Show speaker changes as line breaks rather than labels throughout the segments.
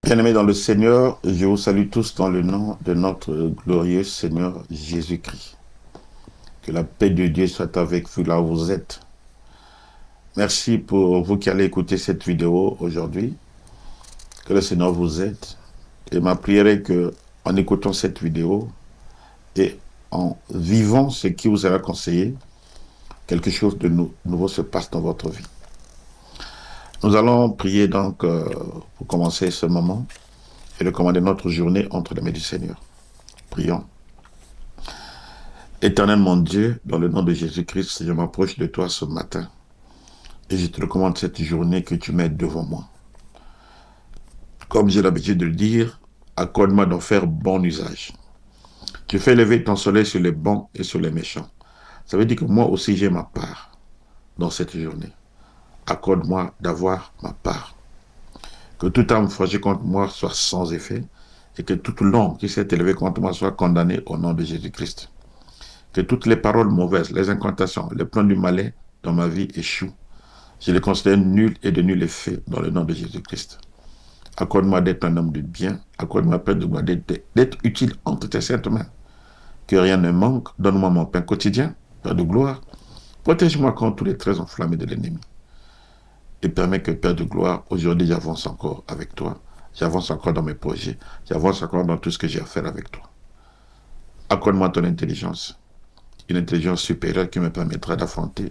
Bien-aimés dans le Seigneur, je vous salue tous dans le nom de notre glorieux Seigneur Jésus-Christ. Que la paix de Dieu soit avec vous là où vous êtes. Merci pour vous qui allez écouter cette vidéo aujourd'hui. Que le Seigneur vous aide. Et ma prière est que, en écoutant cette vidéo et en vivant ce qui vous sera conseillé, quelque chose de nouveau se passe dans votre vie. Nous allons prier donc pour commencer ce moment et de commander notre journée entre les mains du Seigneur. Prions. Éternel mon Dieu, dans le nom de Jésus-Christ, je m'approche de toi ce matin et je te recommande cette journée que tu mets devant moi. Comme j'ai l'habitude de le dire, accorde-moi d'en faire bon usage. Tu fais lever ton soleil sur les bons et sur les méchants. Ça veut dire que moi aussi j'ai ma part dans cette journée. Accorde-moi d'avoir ma part. Que toute âme forgée contre moi soit sans effet et que toute langue qui s'est élevée contre moi soit condamnée au nom de Jésus-Christ. Que toutes les paroles mauvaises, les incantations, les plans du malin dans ma vie échouent. Je les considère nuls et de nul effet dans le nom de Jésus-Christ. Accorde-moi d'être un homme de bien. Accorde-moi, Père de gloire, d'être utile entre tes saintes mains. Que rien ne manque. Donne-moi mon pain quotidien, Père de gloire. Protège-moi contre tous les traits enflammés de l'ennemi. Et permets que, Père de gloire, aujourd'hui j'avance encore avec toi. J'avance encore dans mes projets. J'avance encore dans tout ce que j'ai à faire avec toi. Accorde-moi ton intelligence. Une intelligence supérieure qui me permettra d'affronter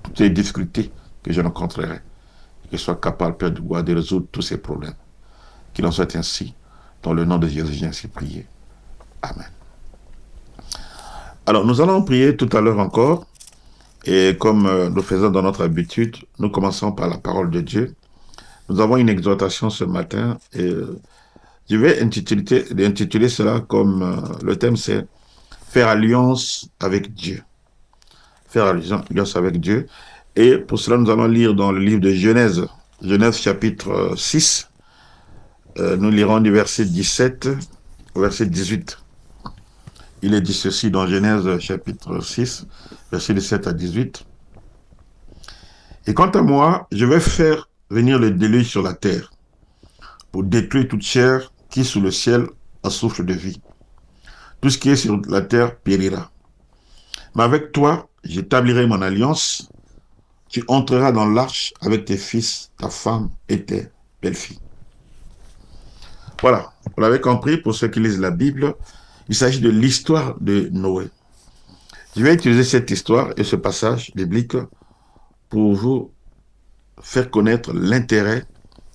toutes les difficultés que je rencontrerai. Et que je sois capable, Père de gloire, de résoudre tous ces problèmes. Qu'il en soit ainsi. Dans le nom de Jésus, j'ai ainsi prié. Amen. Alors, nous allons prier tout à l'heure encore. Et comme nous faisons dans notre habitude, nous commençons par la parole de Dieu. Nous avons une exhortation ce matin. Et je vais intituler cela comme le thème, c'est faire alliance avec Dieu. Faire alliance avec Dieu. Et pour cela, nous allons lire dans le livre de Genèse, Genèse chapitre 6. Nous lirons du verset 17 au verset 18. Il est dit ceci dans Genèse chapitre 6, verset 17 à 18. Et quant à moi, je vais faire venir le déluge sur la terre pour détruire toute chair qui sous le ciel a souffle de vie. Tout ce qui est sur la terre périra. Mais avec toi, j'établirai mon alliance. Tu entreras dans l'arche avec tes fils, ta femme et tes belles-filles. Voilà, vous l'avez compris, pour ceux qui lisent la Bible, il s'agit de l'histoire de Noé. Je vais utiliser cette histoire et ce passage biblique pour vous faire connaître l'intérêt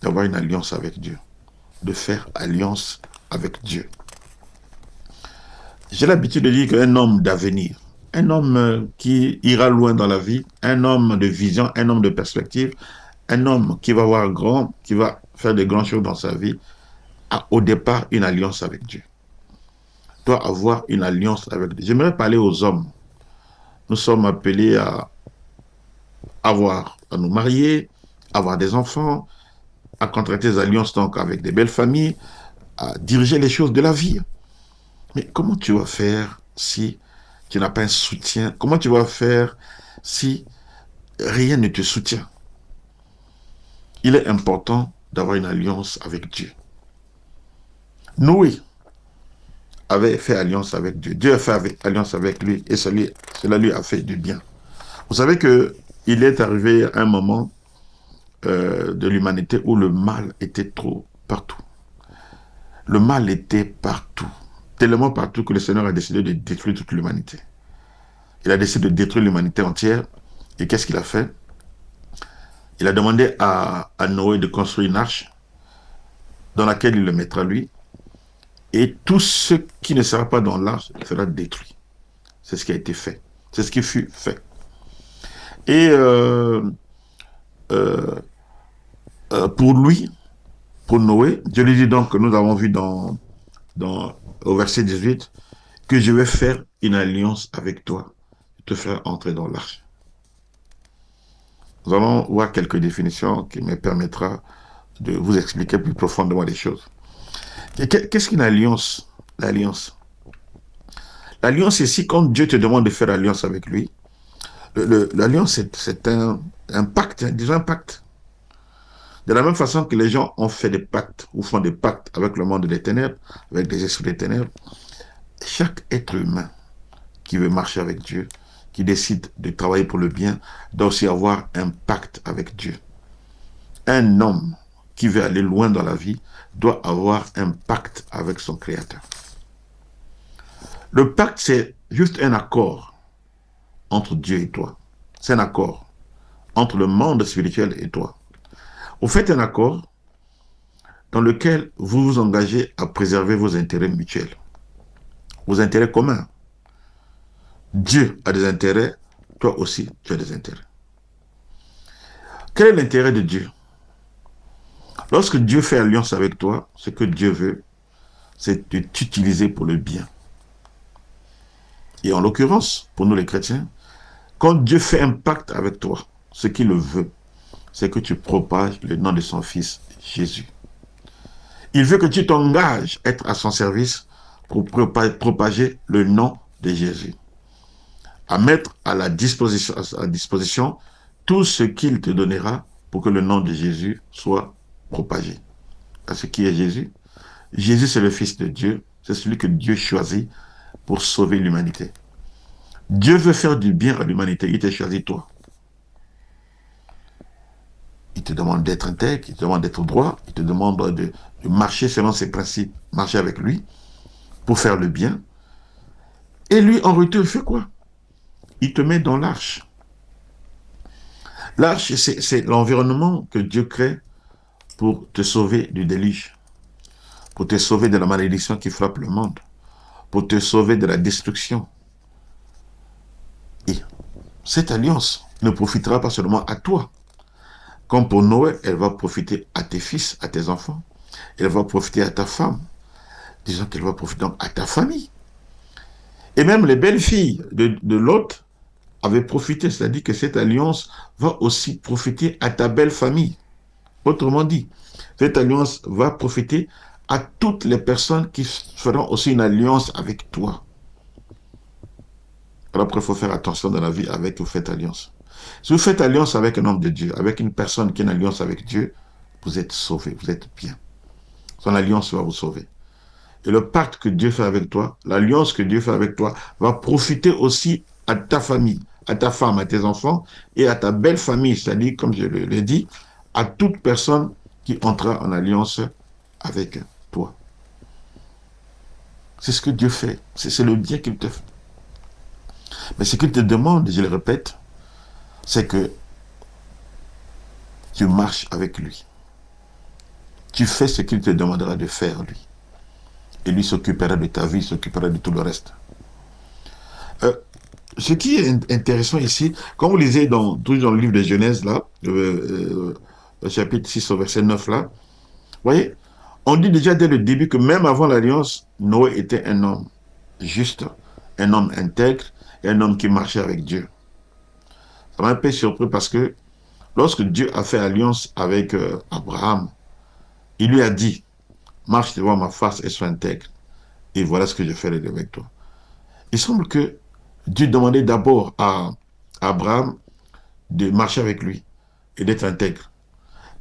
d'avoir une alliance avec Dieu, de faire alliance avec Dieu. J'ai l'habitude de dire qu'un homme d'avenir, un homme qui ira loin dans la vie, un homme de vision, un homme de perspective, un homme qui va voir grand, qui va faire de grandes choses dans sa vie, a au départ une alliance avec Dieu. Doit avoir une alliance avec Dieu. J'aimerais parler aux hommes. Nous sommes appelés à nous marier, à avoir des enfants, à contracter des alliances donc avec des belles familles, à diriger les choses de la vie. Mais comment tu vas faire si tu n'as pas un soutien? Comment tu vas faire si rien ne te soutient? Il est important d'avoir une alliance avec Dieu. Noé avait fait alliance avec Dieu. Dieu a fait alliance avec lui et cela lui a fait du bien. Vous savez qu'il est arrivé un moment de l'humanité où le mal était trop partout. Le mal était partout. Tellement partout que le Seigneur a décidé de détruire toute l'humanité. Il a décidé de détruire l'humanité entière. Et qu'est-ce qu'il a fait? Il a demandé à Noé de construire une arche dans laquelle il le mettra lui. Et tout ce qui ne sera pas dans l'arche sera détruit. C'est ce qui a été fait. C'est ce qui fut fait. Et pour lui, pour Noé, Dieu lui dit donc que nous avons vu au verset 18 que je vais faire une alliance avec toi et te faire entrer dans l'arche. Nous allons voir quelques définitions qui me permettra de vous expliquer plus profondément les choses. Qu'est-ce qu'une alliance? L'alliance. L'alliance, c'est si quand Dieu te demande de faire alliance avec lui, l'alliance, c'est un pacte, disons un pacte. De la même façon que les gens ont fait des pactes ou font des pactes avec le monde des ténèbres, avec des esprits des ténèbres, chaque être humain qui veut marcher avec Dieu, qui décide de travailler pour le bien, doit aussi avoir un pacte avec Dieu. Un homme qui veut aller loin dans la vie doit avoir un pacte avec son Créateur. Le pacte, c'est juste un accord entre Dieu et toi. C'est un accord entre le monde spirituel et toi. Vous faites un accord dans lequel vous vous engagez à préserver vos intérêts mutuels, vos intérêts communs. Dieu a des intérêts, toi aussi tu as des intérêts. Quel est l'intérêt de Dieu? Lorsque Dieu fait alliance avec toi, ce que Dieu veut, c'est de t'utiliser pour le bien. Et en l'occurrence, pour nous les chrétiens, quand Dieu fait un pacte avec toi, ce qu'il veut, c'est que tu propages le nom de son Fils, Jésus. Il veut que tu t'engages à être à son service pour propager le nom de Jésus. À mettre à disposition tout ce qu'il te donnera pour que le nom de Jésus soit propagé. Ce qui est Jésus? Jésus, c'est le Fils de Dieu. C'est celui que Dieu choisit pour sauver l'humanité. Dieu veut faire du bien à l'humanité. Il t'a choisi toi. Il te demande d'être intègre, il te demande d'être droit, il te demande de marcher selon ses principes, marcher avec lui pour faire le bien. Et lui, en retour, il fait quoi? Il te met dans l'arche. L'arche, c'est l'environnement que Dieu crée pour te sauver du déluge, pour te sauver de la malédiction qui frappe le monde, pour te sauver de la destruction. Et cette alliance ne profitera pas seulement à toi. Comme pour Noé, elle va profiter à tes fils, à tes enfants. Elle va profiter à ta femme. Disons qu'elle va profiter donc à ta famille. Et même les belles filles de Lot avaient profité. C'est-à-dire que cette alliance va aussi profiter à ta belle famille. Autrement dit, cette alliance va profiter à toutes les personnes qui feront aussi une alliance avec toi. Alors après, il faut faire attention dans la vie avec qui vous faites alliance. Si vous faites alliance avec un homme de Dieu, avec une personne qui a une alliance avec Dieu, vous êtes sauvé, vous êtes bien. Son alliance va vous sauver. Et le pacte que Dieu fait avec toi, l'alliance que Dieu fait avec toi, va profiter aussi à ta famille, à ta femme, à tes enfants et à ta belle famille, c'est-à-dire, comme je l'ai dit, à toute personne qui entrera en alliance avec toi. C'est ce que Dieu fait. C'est le bien qu'il te fait. Mais ce qu'il te demande, je le répète, c'est que tu marches avec lui. Tu fais ce qu'il te demandera de faire, lui. Et lui s'occupera de ta vie, s'occupera de tout le reste. Ce qui est intéressant ici, quand vous lisez toujours dans le livre de Genèse, là, le chapitre 6 au verset 9, là, vous voyez, on dit déjà dès le début que même avant l'alliance, Noé était un homme juste, un homme intègre et un homme qui marchait avec Dieu. Ça m'a un peu surpris parce que lorsque Dieu a fait alliance avec Abraham, il lui a dit, marche devant ma face et sois intègre. Et voilà ce que je ferai avec toi. Il semble que Dieu demandait d'abord à Abraham de marcher avec lui et d'être intègre.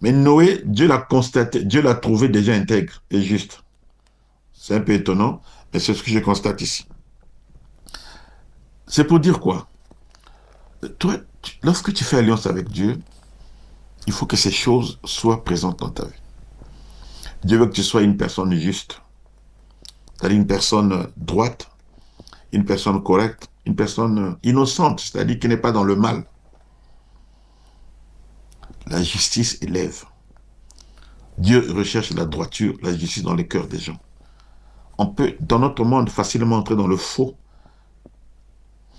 Mais Noé, Dieu l'a constaté, Dieu l'a trouvé déjà intègre et juste. C'est un peu étonnant, mais c'est ce que je constate ici. C'est pour dire quoi? Toi, lorsque tu fais alliance avec Dieu, il faut que ces choses soient présentes dans ta vie. Dieu veut que tu sois une personne juste, c'est-à-dire une personne droite, une personne correcte, une personne innocente, c'est-à-dire qui n'est pas dans le mal. La justice élève. Dieu recherche la droiture, la justice dans les cœurs des gens. On peut, dans notre monde, facilement entrer dans le faux.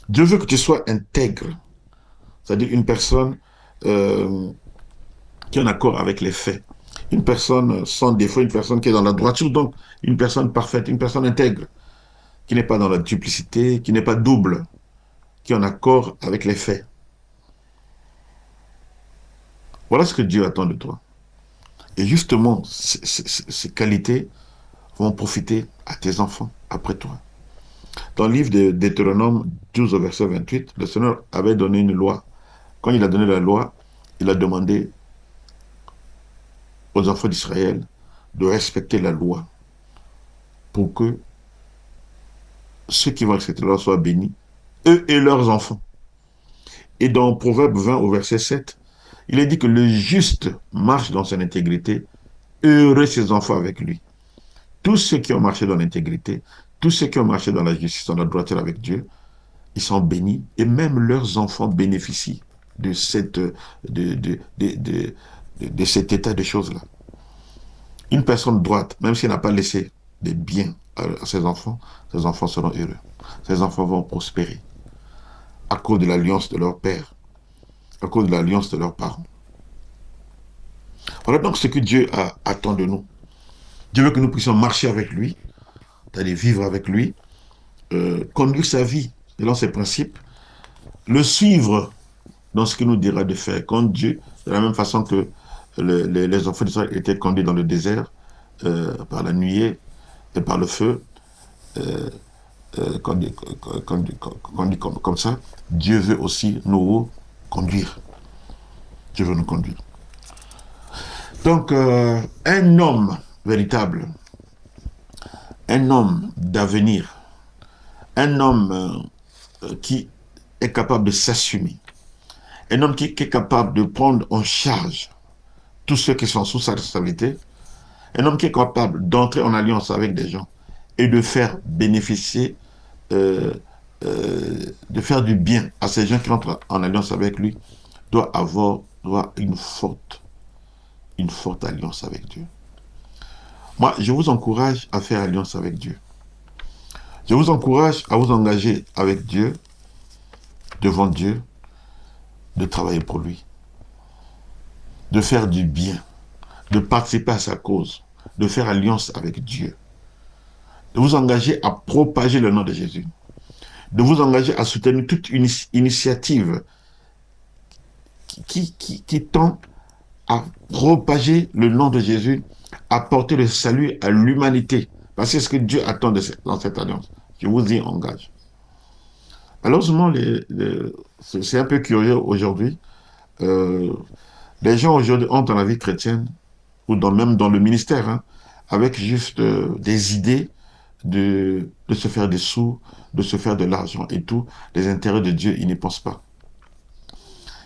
Dieu veut que tu sois intègre, c'est-à-dire une personne qui est en accord avec les faits. Une personne sans défaut, une personne qui est dans la droiture, donc une personne parfaite, une personne intègre, qui n'est pas dans la duplicité, qui n'est pas double, qui est en accord avec les faits. Voilà ce que Dieu attend de toi. Et justement, ces qualités vont profiter à tes enfants après toi. Dans le livre de Deutéronome 12 au verset 28, le Seigneur avait donné une loi. Quand il a donné la loi, il a demandé aux enfants d'Israël de respecter la loi pour que ceux qui vont accepter la loi soient bénis, eux et leurs enfants. Et dans Proverbe 20 au verset 7, il est dit que le juste marche dans son intégrité, heureux ses enfants avec lui. Tous ceux qui ont marché dans l'intégrité, tous ceux qui ont marché dans la justice, dans la droiture avec Dieu, ils sont bénis et même leurs enfants bénéficient de, de cet état de choses-là. Une personne droite, même si elle n'a pas laissé des biens à ses enfants seront heureux. Ses enfants vont prospérer à cause de l'alliance de leur père, à cause de l'alliance de leurs parents. Voilà donc ce que Dieu attend de nous. Dieu veut que nous puissions marcher avec lui, c'est-à-dire vivre avec lui, conduire sa vie selon ses principes, le suivre dans ce qu'il nous dira de faire. Quand Dieu, de la même façon que les enfants d'Israël étaient conduits dans le désert par la nuée et par le feu, conduit comme ça, Dieu veut aussi nous conduire. Dieu veut nous conduire. Donc, un homme véritable, un homme d'avenir, un homme qui est capable de s'assumer, un homme qui est capable de prendre en charge tous ceux qui sont sous sa responsabilité, un homme qui est capable d'entrer en alliance avec des gens et de faire bénéficier, de faire du bien à ces gens qui entrent en alliance avec lui, doit avoir une forte alliance avec Dieu. Moi, je vous encourage à faire alliance avec Dieu. Je vous encourage à vous engager avec Dieu, devant Dieu, de travailler pour lui, de faire du bien, de participer à sa cause, de faire alliance avec Dieu, de vous engager à propager le nom de Jésus, de vous engager à soutenir toute une initiative qui tend à propager le nom de Jésus, à porter le salut à l'humanité. Parce que c'est ce que Dieu attend dans cette alliance. Je vous y engage. Malheureusement, c'est un peu curieux aujourd'hui. Les gens aujourd'hui ont dans la vie chrétienne, ou même dans le ministère, hein, avec juste des idées de se faire des sous, de se faire de l'argent et tout. Les intérêts de Dieu, ils n'y pensent pas.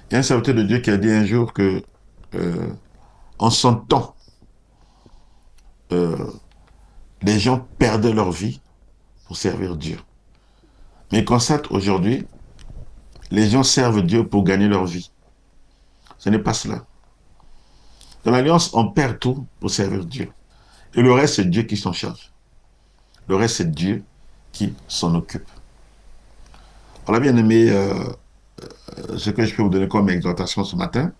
Il y a un serviteur de Dieu qui a dit un jour que en son temps, les gens perdaient leur vie pour servir Dieu. Mais il constate aujourd'hui, les gens servent Dieu pour gagner leur vie. Ce n'est pas cela. Dans l'alliance, on perd tout pour servir Dieu. Et le reste, c'est Dieu qui s'en charge. Le reste, c'est Dieu qui s'en occupe. Voilà, bien aimé, ce que je peux vous donner comme exhortation ce matin,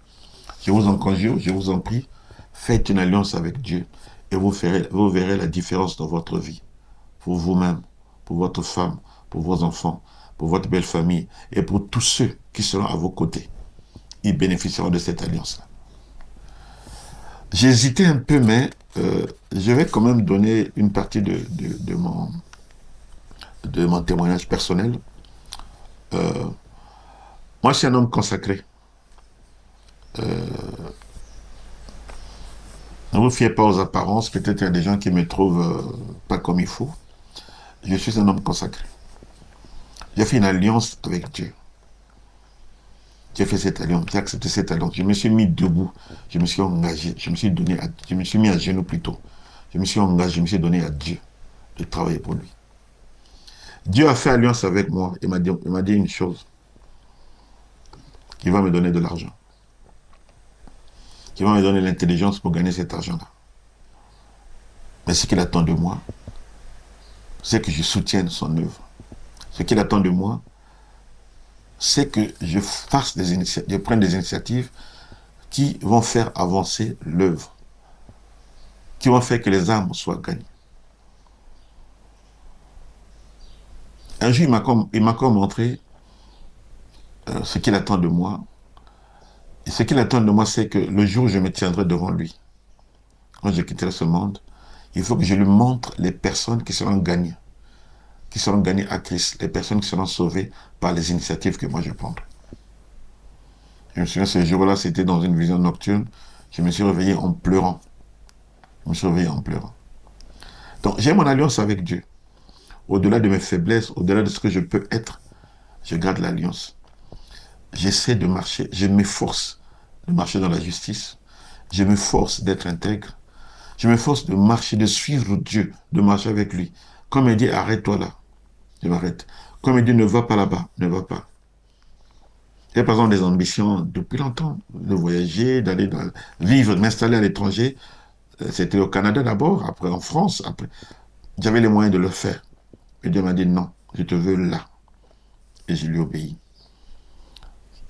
je vous en conjure, je vous en prie, faites une alliance avec Dieu et vous verrez la différence dans votre vie. Pour vous-même, pour votre femme, pour vos enfants, pour votre belle famille et pour tous ceux qui seront à vos côtés. Ils bénéficieront de cette alliance-là. J'ai hésité un peu, mais je vais quand même donner une partie de mon témoignage personnel. Moi, je suis un homme consacré. Ne vous fiez pas aux apparences. Peut-être qu'il y a des gens qui me trouvent pas comme il faut. Je suis un homme consacré. J'ai fait une alliance avec Dieu. J'ai fait cette alliance, j'ai accepté cette alliance. Je me suis mis debout, je me suis engagé, je me suis mis à genoux plutôt. Je me suis engagé, je me suis donné à Dieu de travailler pour lui. Dieu a fait alliance avec moi et m'a dit une chose. Il va me donner de l'argent. Il va me donner l'intelligence pour gagner cet argent-là. Mais ce qu'il attend de moi, c'est que je soutienne son œuvre. Ce qu'il attend de moi, c'est que je prenne des initiatives qui vont faire avancer l'œuvre, qui vont faire que les âmes soient gagnées. Un jour, il m'a comme montré ce qu'il attend de moi. Et ce qu'il attend de moi, c'est que le jour où je me tiendrai devant lui, quand je quitterai ce monde, il faut que je lui montre les personnes qui seront gagnées à Christ, les personnes qui seront sauvées par les initiatives que moi je prendrai. Je me souviens, ce jour-là, c'était dans une vision nocturne. Je me suis réveillé en pleurant. me surveille en pleurant. Donc, j'ai mon alliance avec Dieu. Au-delà de mes faiblesses, au-delà de ce que je peux être, je garde l'alliance. J'essaie de marcher, je m'efforce de marcher dans la justice. Je m'efforce d'être intègre. Je m'efforce de marcher, de suivre Dieu, de marcher avec lui. Comme il dit, arrête-toi là. Je m'arrête. Comme il dit, ne va pas là-bas, ne va pas. J'ai par exemple des ambitions depuis longtemps, de voyager, d'aller vivre, de m'installer à l'étranger. C'était au Canada d'abord, après en France, après. J'avais les moyens de le faire. Et Dieu m'a dit, non, je te veux là. Et je lui obéis.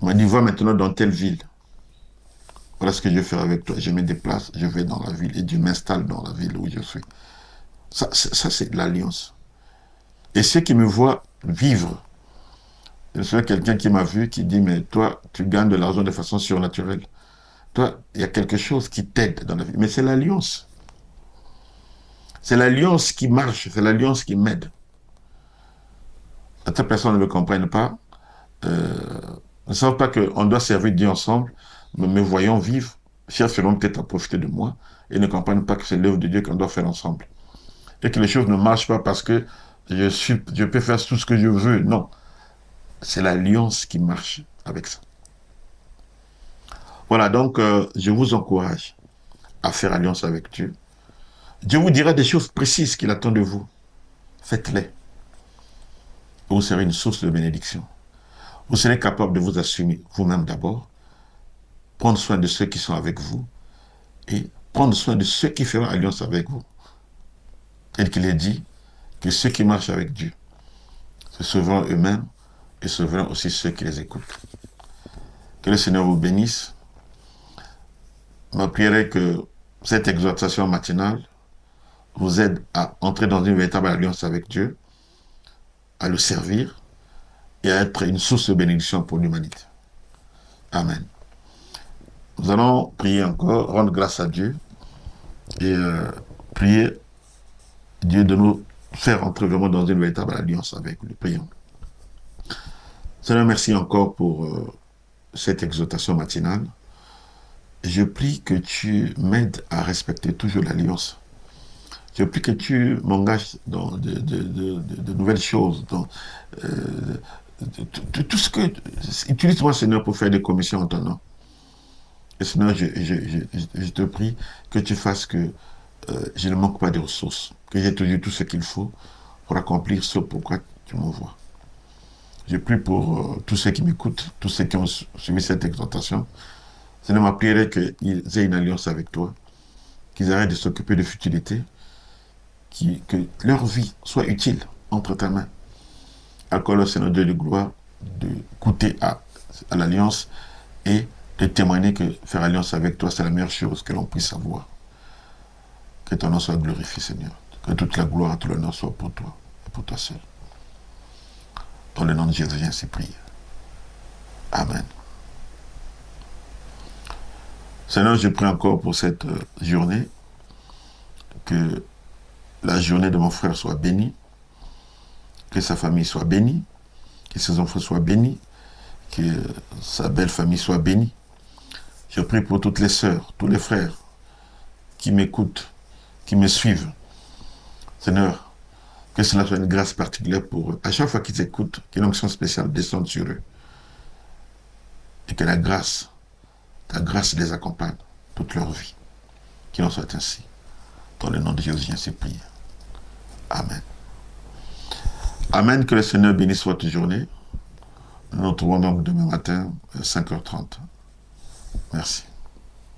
Il m'a dit, va maintenant dans telle ville. Voilà ce que je vais faire avec toi. Je me déplace, je vais dans la ville et Dieu m'installe dans la ville où je suis. Ça c'est l'alliance. Et ceux qui me voient vivre, je suis quelqu'un qui m'a vu, qui dit, mais toi, tu gagnes de l'argent de façon surnaturelle. Toi, il y a quelque chose qui t'aide dans la vie. Mais c'est l'alliance. C'est l'alliance qui marche, c'est l'alliance qui m'aide. Certaines personnes ne me comprennent pas, ne savent pas qu'on doit servir Dieu ensemble, mais me voyant vivre, chercheront peut-être à profiter de moi et ne comprennent pas que c'est l'œuvre de Dieu qu'on doit faire ensemble. Et que les choses ne marchent pas parce que je peux faire tout ce que je veux. Non, c'est l'alliance qui marche avec ça. Voilà, donc je vous encourage à faire alliance avec Dieu. Dieu vous dira des choses précises qu'il attend de vous. Faites-les. Vous serez une source de bénédiction. Vous serez capable de vous assumer vous-même d'abord, prendre soin de ceux qui sont avec vous et prendre soin de ceux qui feront alliance avec vous. Tel qu'il est dit que ceux qui marchent avec Dieu se sauveront eux-mêmes et sauveront aussi ceux qui les écoutent. Que le Seigneur vous bénisse. Ma prière est que cette exhortation matinale vous aide à entrer dans une véritable alliance avec Dieu, à le servir et à être une source de bénédiction pour l'humanité. Amen. Nous allons prier encore, rendre grâce à Dieu et prier Dieu de nous faire entrer vraiment dans une véritable alliance avec lui. Prions. Seigneur, merci encore pour cette exhortation matinale. Je prie que tu m'aides à respecter toujours l'alliance. Je prie que tu m'engages dans de nouvelles choses, dans tout ce que... Utilise-moi, Seigneur, pour faire des commissions en ton nom. Et Seigneur, je te prie que tu fasses que je ne manque pas de ressources, que j'ai toujours tout ce qu'il faut pour accomplir ce pourquoi tu m'envoies. Je prie pour tous ceux qui m'écoutent, tous ceux qui ont suivi cette exhortation. Seigneur, ma prière est qu'ils aient une alliance avec toi, qu'ils arrêtent de s'occuper de futilités, que leur vie soit utile entre ta main. Accorde, Seigneur Dieu de gloire, de goûter à l'alliance et de témoigner que faire alliance avec toi, c'est la meilleure chose que l'on puisse avoir. Que ton nom soit glorifié, Seigneur. Que toute la gloire et tout l'honneur soit pour toi et pour toi seul. Dans le nom de Jésus, j'ai ainsi prié. Amen. Seigneur, je prie encore pour cette journée, que la journée de mon frère soit bénie, que sa famille soit bénie, que ses enfants soient bénis, que sa belle famille soit bénie. Je prie pour toutes les sœurs, tous les frères qui m'écoutent, qui me suivent. Seigneur, que cela soit une grâce particulière pour eux. À chaque fois qu'ils écoutent, qu'une onction spéciale descende sur eux. Et que la grâce, ta grâce les accompagne toute leur vie. Qu'il en soit ainsi. Dans le nom de Jésus, j'ai ainsi prié. Amen. Amen. Que le Seigneur bénisse votre journée. Nous nous retrouvons donc demain matin à 5h30. Merci.